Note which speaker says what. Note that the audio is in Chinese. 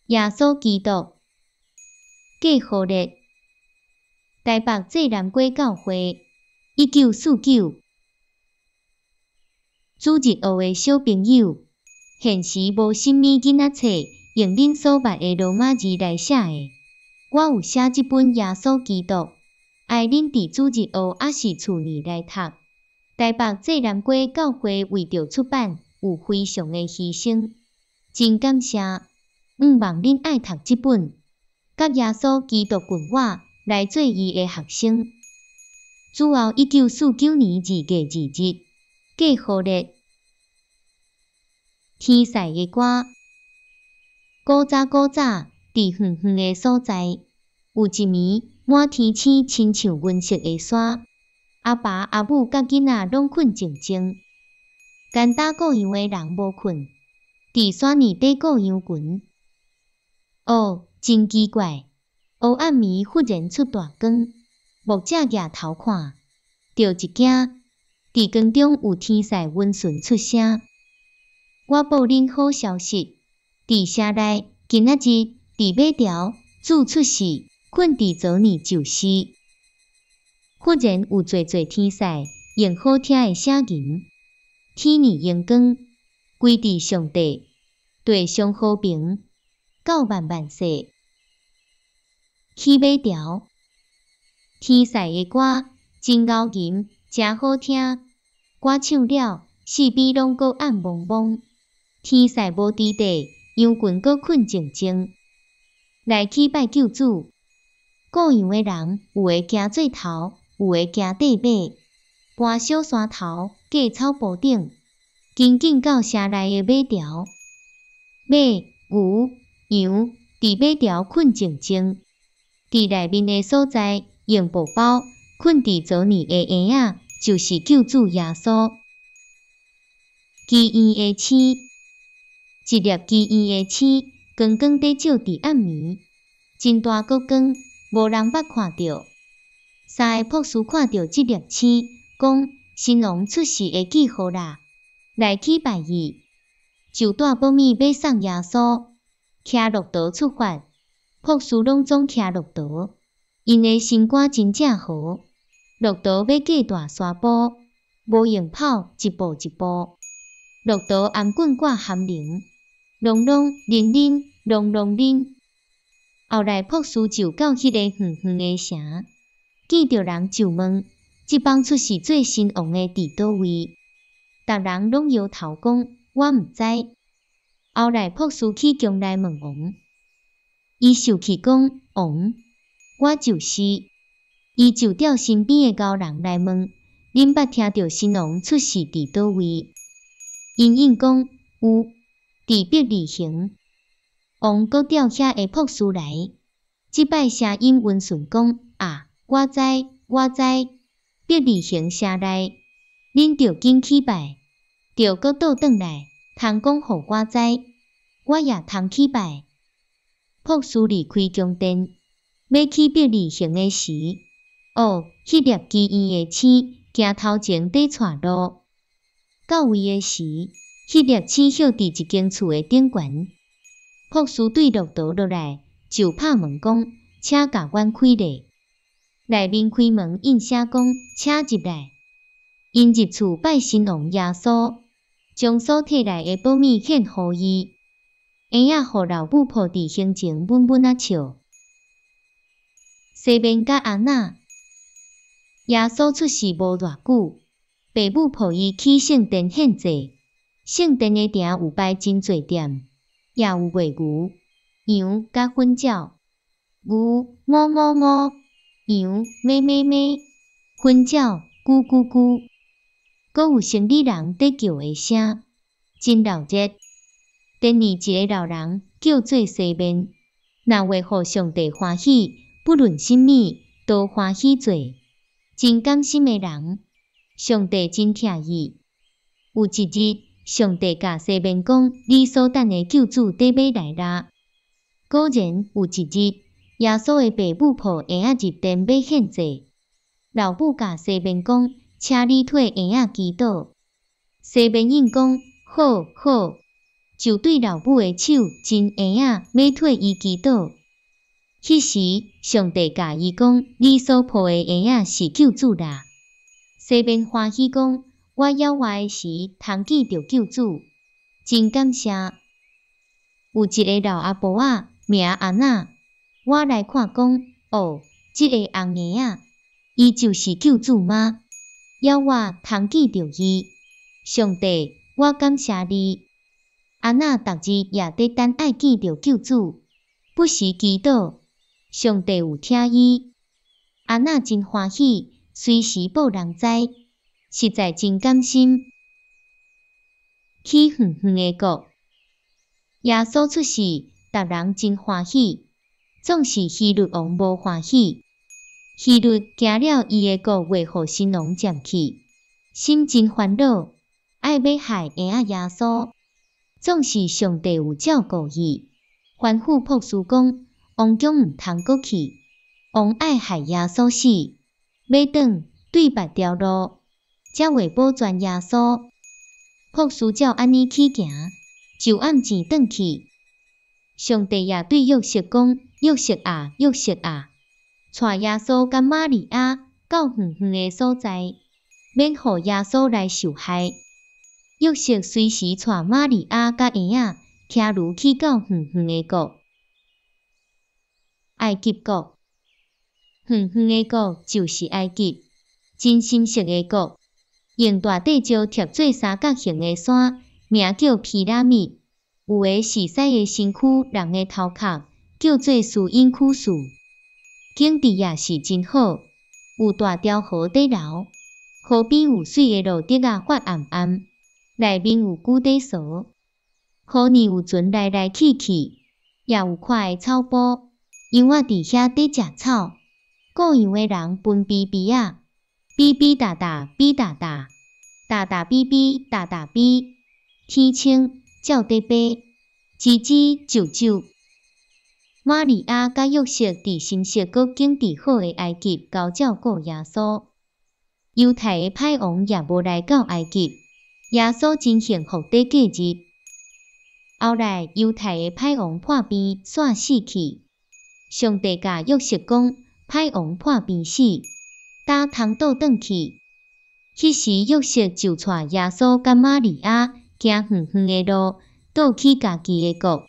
Speaker 1: 耶稣基督，过户日，台北济南街教会，1949。主日学的小朋友，现时无啥物囡仔册用恁所捌的罗马字来写的。我有写即本《耶稣基督》，爱恁伫主日学还是厝里来读。台北济南街教会为着出版，有非常的牺牲，真感谢。望恁爱读即本，甲耶稣基督群我来做伊的学生。主后1949年2月2日，过户日。天使的歌，古早，伫远远的所在，有一暝满天星，亲像银色的山。阿爸阿母甲囡仔拢困静静，干打过洋的人无困，伫山里底过羊群。真奇怪！黑暗暝忽然出大光，牧者举头看，着一惊，伫光中有天使温顺出声。我报恁好消息，伫城内今仔日伫马条主出世，困伫昨年就是。忽然有侪天使用好听的声音，天年阳光，归伫上帝，地上和平，到万万世。去马条，天使的歌真咬人，真好听。我唱了，四边拢搁暗蒙蒙。天使无伫地，羊群搁困静静。来去拜救主，过洋的人有的行做头，有的行缀马，搬小山头，架草坡顶，紧紧到城内的马条。马、牛、羊伫马条困静静，伫内面的所在用布包困伫昨年的婴仔，就是救主耶稣。基院的星。一粒基院的星，光光地照伫暗暝，真大个光，无人捌看到。三个博士看到即粒星，讲新郎出世会记号啦，来去拜伊，就带保米要送耶稣，骑骆驼出发。博士拢总骑骆驼，因的身躯真正好。骆驼要过大山坡，无用跑，一步一步。骆驼颔棍挂含铃。隆隆铃铃，隆隆铃。后来博士就到迄个远远的城，见着人就问：即帮出世做新王的伫倒位？逐人拢摇头讲：我毋知。后来博士去宫内问王，伊受气讲：王，我就是。伊就调身边的高人来问：恁捌听到新王出世伫倒位？因应讲：有。伫伯利恒，王阁调遐的博士来，即摆声音温顺讲：我知，伯利恒城内，恁着紧去拜，着阁倒转来，通讲互我知，我也通去拜。博士离开宫殿，要去伯利恒的时，迄粒基院的星行头前底带路，到位的时。迄粒星歇伫一间厝的顶悬，博士对骆驼落来，就拍门讲：请甲阮开咧。内面开门应声讲：请入来。因入厝拜新郎耶稣，将所摕来的宝米献互伊。婴仔互老母抱伫胸前，稳稳啊笑。西面甲安娜，耶稣出世无偌久，爸母抱伊去圣殿献祭。圣殿的埕有摆真侪店，也有卖牛、羊甲粉鸟。牛哞哞哞，羊咩咩咩，粉鸟咕咕咕，阁有生理人在叫的声，真闹热。第二一个老人叫做西面，若为互上帝欢喜，不论甚物都欢喜做，真甘心的人，上帝真疼伊。有一日。上帝甲西面讲：你所等的救主得要来啦！果然有一日，耶稣的爸母抱婴仔入殿要献祭，老母甲西面讲：请你替婴仔祈祷。西面应讲：好好。就对老母的手真硬啊，要替伊祈祷。迄时，上帝甲伊讲：你所抱的婴仔是救主啦。西面欢喜讲：我要活的时，通见着救主，真感谢。有一个老阿婆仔，名安娜，我来看讲，哦，这个红婴仔，伊就是救主吗？要我通见着伊。上帝，我感谢你。安娜逐日也在等爱见着救主，不时祈祷。上帝有听伊，安娜真欢喜，随时报人知，实在真甘心。去远远的国，耶稣出世，逐人真欢喜，总是希律王无欢喜。希律惊了伊的国会互新王占去，心真烦恼，爱要害婴仔耶稣，总是上帝有照顾伊，吩咐博士讲。王宫毋通过去，王爱害耶稣死，要转对别条路，才会保全耶稣。博士照安尼去行，就暗前转去。上帝也对约瑟讲：约瑟啊，约瑟啊，带耶稣甲玛利亚到远远的所在，免互耶稣来受害。约瑟随时带玛利亚甲婴仔骑驴去到远远的国。埃及国，远远的国就是埃及，真深色的国，用大地石贴做三角形的山，名叫皮拉密。有的是狮的身躯，人的头壳，叫做苏因库斯。景致也是真好，有大条河在流，河边有水的路竹仔发暗暗，内面有久在烧，河里有船来来去去，也有快的草坡。羊仔伫遐伫食草，各样的人分比比啊，比比哒哒比哒哒，哒哒比比哒哒比，天青鸟在飞，吱吱啾啾。玛利亚甲约瑟伫新色阁景致好的埃及交照顾耶稣，犹太的歹王也无来到埃及，耶稣真幸福地过日。后来犹太的歹王破病煞死去。上帝甲约瑟讲：歹王破病死，搭通倒转去。迄时约瑟就带耶稣甲玛利亚行远远的路，倒去家己的国。